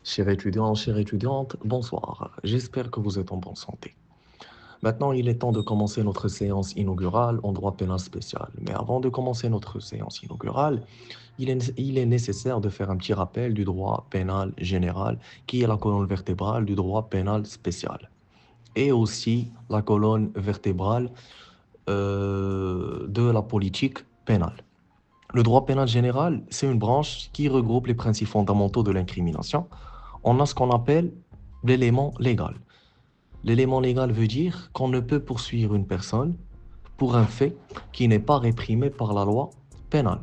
Chers étudiants, chères étudiantes, bonsoir. J'espère que vous êtes en bonne santé. Maintenant, il est temps de commencer notre séance inaugurale en droit pénal spécial. Mais avant de commencer notre séance inaugurale, il est nécessaire de faire un petit rappel du droit pénal général, qui est la colonne vertébrale du droit pénal spécial. Et aussi la colonne vertébrale de la politique pénale. Le droit pénal général, c'est une branche qui regroupe les principes fondamentaux de l'incrimination. On a ce qu'on appelle l'élément légal. L'élément légal veut dire qu'on ne peut poursuivre une personne pour un fait qui n'est pas réprimé par la loi pénale.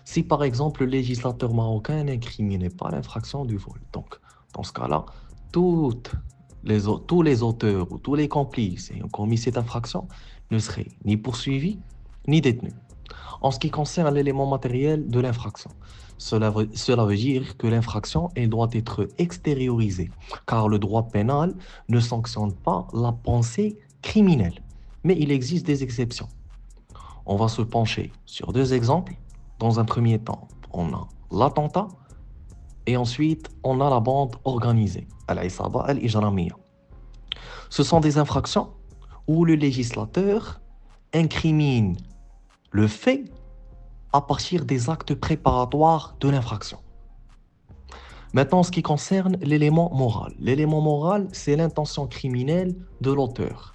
Si par exemple le législateur marocain n'incriminait pas l'infraction du vol, donc dans ce cas-là, tous les auteurs ou tous les complices ayant commis cette infraction ne seraient ni poursuivis ni détenus. En ce qui concerne l'élément matériel de l'infraction, cela veut dire que l'infraction elle doit être extériorisée, car le droit pénal ne sanctionne pas la pensée criminelle. Mais il existe des exceptions. On va se pencher sur deux exemples. Dans un premier temps, on a l'attentat et ensuite on a la bande organisée, al-Isaba al-Ijramiya. Ce sont des infractions où le législateur incrimine le fait à partir des actes préparatoires de l'infraction. Maintenant, en ce qui concerne l'élément moral. L'élément moral, c'est l'intention criminelle de l'auteur.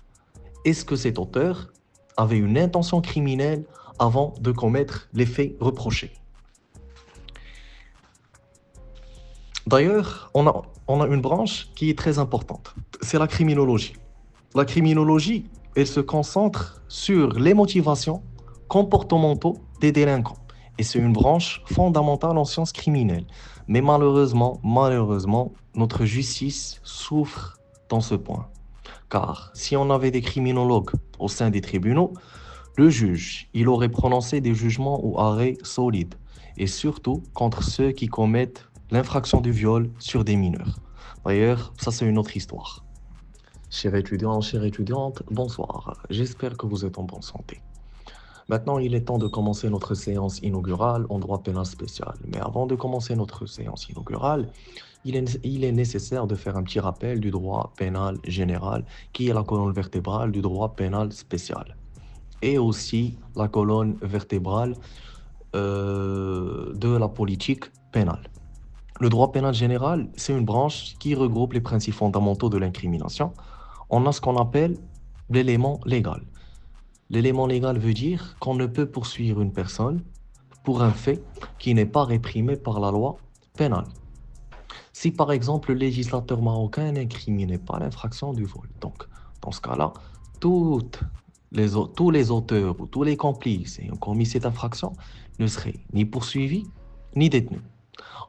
Est-ce que cet auteur avait une intention criminelle avant de commettre les faits reprochés? D'ailleurs, on a une branche qui est très importante. C'est la criminologie. La criminologie, elle se concentre sur les motivations comportementaux des délinquants. Et c'est une branche fondamentale en sciences criminelles. Mais malheureusement, notre justice souffre dans ce point. Car si on avait des criminologues au sein des tribunaux, le juge, il aurait prononcé des jugements ou arrêts solides. Et surtout contre ceux qui commettent l'infraction du viol sur des mineurs. D'ailleurs, ça c'est une autre histoire. Chers étudiants, chères étudiantes, bonsoir. J'espère que vous êtes en bonne santé. Maintenant, il est temps de commencer notre séance inaugurale en droit pénal spécial. Mais avant de commencer notre séance inaugurale, il est nécessaire de faire un petit rappel du droit pénal général, qui est la colonne vertébrale du droit pénal spécial. Et aussi la colonne vertébrale de la politique pénale. Le droit pénal général, c'est une branche qui regroupe les principes fondamentaux de l'incrimination. On a ce qu'on appelle l'élément légal. L'élément légal veut dire qu'on ne peut poursuivre une personne pour un fait qui n'est pas réprimé par la loi pénale. Si par exemple le législateur marocain n'incriminait pas l'infraction du vol, donc dans ce cas-là, tous les auteurs ou tous les complices ayant commis cette infraction ne seraient ni poursuivis ni détenus.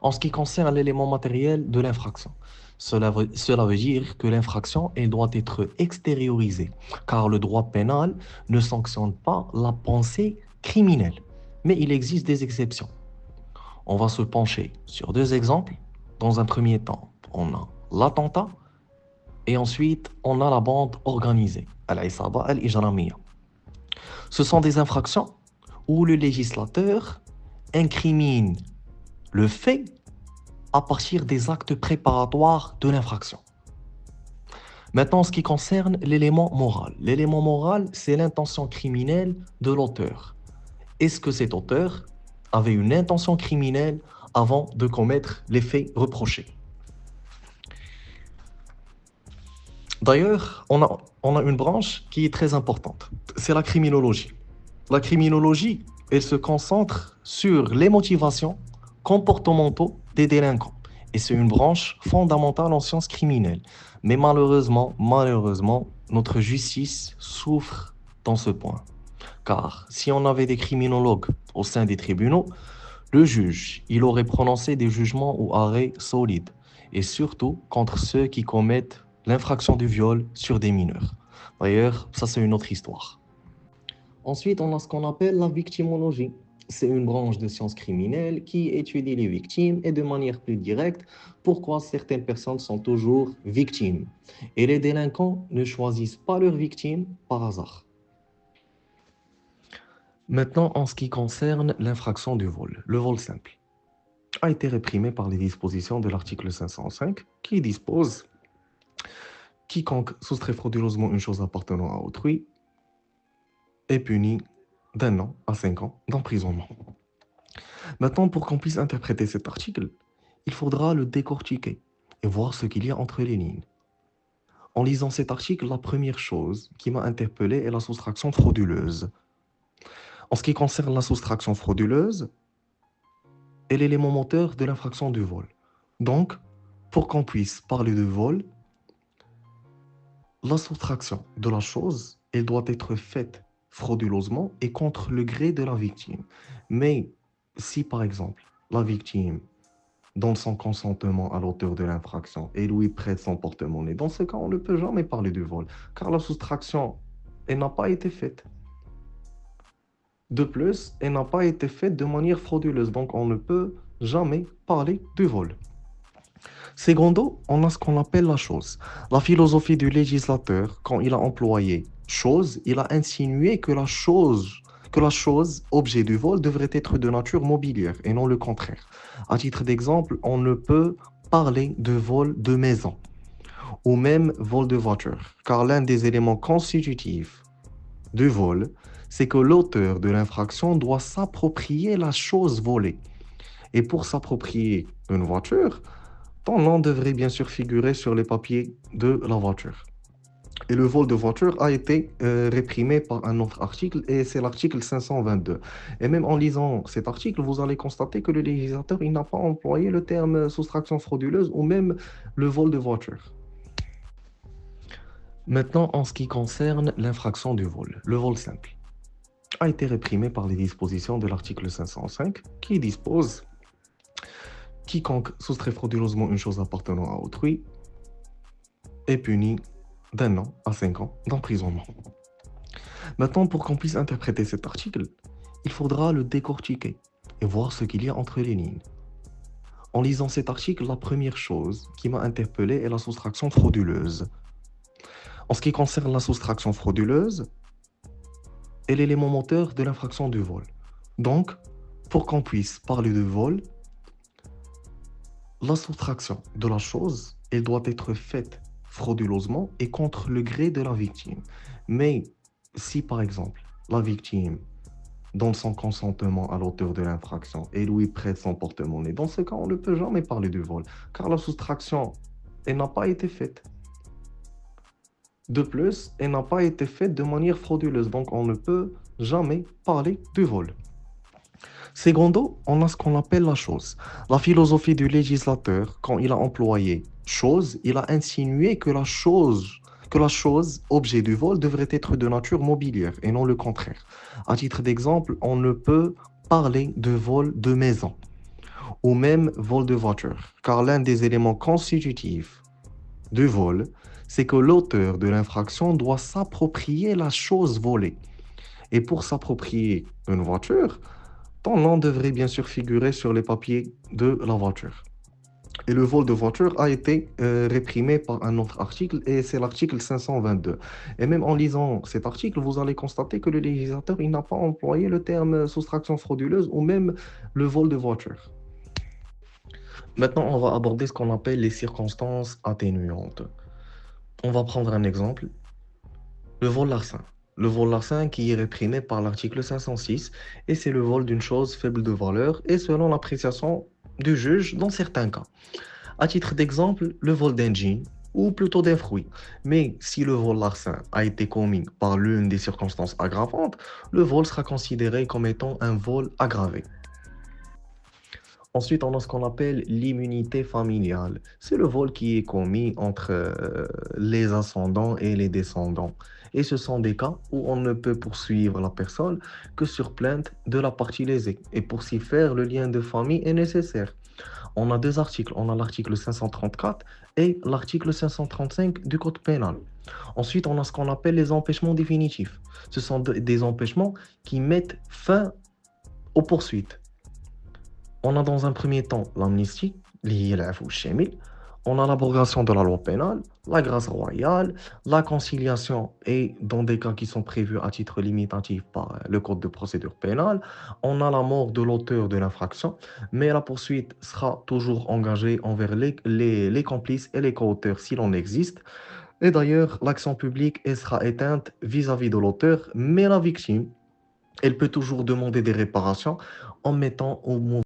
En ce qui concerne l'élément matériel de l'infraction, cela veut dire que l'infraction elle doit être extériorisée, car le droit pénal ne sanctionne pas la pensée criminelle. Mais il existe des exceptions. On va se pencher sur deux exemples. Dans un premier temps, on a l'attentat et ensuite on a la bande organisée, al-Isaba al-Ijramiya. Ce sont des infractions où le législateur incrimine le fait à partir des actes préparatoires de l'infraction. Maintenant, en ce qui concerne l'élément moral. L'élément moral, c'est l'intention criminelle de l'auteur. Est-ce que cet auteur avait une intention criminelle avant de commettre les faits reprochés? D'ailleurs, on a une branche qui est très importante. C'est la criminologie. La criminologie, elle se concentre sur les motivations comportementaux des délinquants. Et c'est une branche fondamentale en sciences criminelles. Mais malheureusement, notre justice souffre dans ce point. Car si on avait des criminologues au sein des tribunaux, le juge, il aurait prononcé des jugements ou arrêts solides. Et surtout contre ceux qui commettent l'infraction du viol sur des mineurs. D'ailleurs, ça c'est une autre histoire. Ensuite, on a ce qu'on appelle la victimologie. C'est une branche de sciences criminelles qui étudie les victimes et de manière plus directe pourquoi certaines personnes sont toujours victimes. Et les délinquants ne choisissent pas leurs victimes par hasard. Maintenant, en ce qui concerne l'infraction du vol, le vol simple. a été réprimé par les dispositions de l'article 505 qui dispose quiconque soustrait frauduleusement une chose appartenant à autrui est puni d'1 an à 5 ans d'emprisonnement. Maintenant, pour qu'on puisse interpréter cet article, il faudra le décortiquer et voir ce qu'il y a entre les lignes. En lisant cet article, la première chose qui m'a interpellé est la soustraction frauduleuse. En ce qui concerne la soustraction frauduleuse, est l'élément moteur de l'infraction du vol. Donc, pour qu'on puisse parler de vol, la soustraction de la chose, elle doit être faite frauduleusement et contre le gré de la victime. Mais si, par exemple, la victime donne son consentement à l'auteur de l'infraction et lui prête son porte-monnaie, dans ce cas, on ne peut jamais parler de vol, car la soustraction, elle n'a pas été faite. De plus, elle n'a pas été faite de manière frauduleuse, donc on ne peut jamais parler de vol. Secondo, on a ce qu'on appelle la chose. La philosophie du législateur, quand il a employé chose, il a insinué que la chose, objet du vol, devrait être de nature mobilière et non le contraire. À titre d'exemple, on ne peut parler de vol de maison ou même vol de voiture, car l'un des éléments constitutifs du vol, c'est que l'auteur de l'infraction doit s'approprier la chose volée. Et pour s'approprier une voiture, ton nom devrait bien sûr figurer sur les papiers de la voiture. Et le vol de voiture a été réprimé par un autre article, et c'est l'article 522. Et même en lisant cet article, vous allez constater que le législateur il n'a pas employé le terme soustraction frauduleuse ou même le vol de voiture. Maintenant, en ce qui concerne l'infraction du vol, le vol simple a été réprimé par les dispositions de l'article 505 qui dispose quiconque soustrait frauduleusement une chose appartenant à autrui est puni d'1 an à 5 ans d'emprisonnement. Maintenant, pour qu'on puisse interpréter cet article, il faudra le décortiquer et voir ce qu'il y a entre les lignes. En lisant cet article, la première chose qui m'a interpellé est la soustraction frauduleuse. En ce qui concerne la soustraction frauduleuse, est l'élément moteur de l'infraction du vol. Donc, pour qu'on puisse parler de vol, la soustraction de la chose, elle doit être faite frauduleusement et contre le gré de la victime. Mais si, par exemple, la victime donne son consentement à l'auteur de l'infraction et lui prête son porte-monnaie, dans ce cas, on ne peut jamais parler de vol, car la soustraction, elle n'a pas été faite. De plus, elle n'a pas été faite de manière frauduleuse, donc on ne peut jamais parler de vol. Secondo, on a ce qu'on appelle la chose. La philosophie du législateur, quand il a employé chose, il a insinué que la chose, objet du vol, devrait être de nature mobilière et non le contraire. À titre d'exemple, on ne peut parler de vol de maison ou même vol de voiture, car l'un des éléments constitutifs du vol, c'est que l'auteur de l'infraction doit s'approprier la chose volée. Et pour s'approprier une voiture, ton nom devrait bien sûr figurer sur les papiers de la voiture. Et le vol de voiture a été réprimé par un autre article, et c'est l'article 522. Et même en lisant cet article, vous allez constater que le législateur il n'a pas employé le terme soustraction frauduleuse ou même le vol de voiture. Maintenant, on va aborder ce qu'on appelle les circonstances atténuantes. On va prendre un exemple, le vol larcin. Le vol larcin qui est réprimé par l'article 506, et c'est le vol d'une chose faible de valeur et selon l'appréciation du juge dans certains cas. À titre d'exemple, le vol d'un jean ou plutôt d'un fruit. Mais si le vol larcin a été commis par l'une des circonstances aggravantes, le vol sera considéré comme étant un vol aggravé. Ensuite, on a ce qu'on appelle l'immunité familiale. C'est le vol qui est commis entre les ascendants et les descendants. Et ce sont des cas où on ne peut poursuivre la personne que sur plainte de la partie lésée. Et pour s'y faire, le lien de famille est nécessaire. On a deux articles. On a l'article 534 et l'article 535 du Code pénal. Ensuite, on a ce qu'on appelle les empêchements définitifs. Ce sont des empêchements qui mettent fin aux poursuites. On a dans un premier temps l'amnistie, liée à la fouche. On a l'abrogation de la loi pénale, la grâce royale, la conciliation et dans des cas qui sont prévus à titre limitatif par le Code de procédure pénale, on a la mort de l'auteur de l'infraction, mais la poursuite sera toujours engagée envers les complices et les co-auteurs s'il en existe. Et d'ailleurs, l'action publique elle sera éteinte vis-à-vis de l'auteur, mais la victime, elle peut toujours demander des réparations en mettant au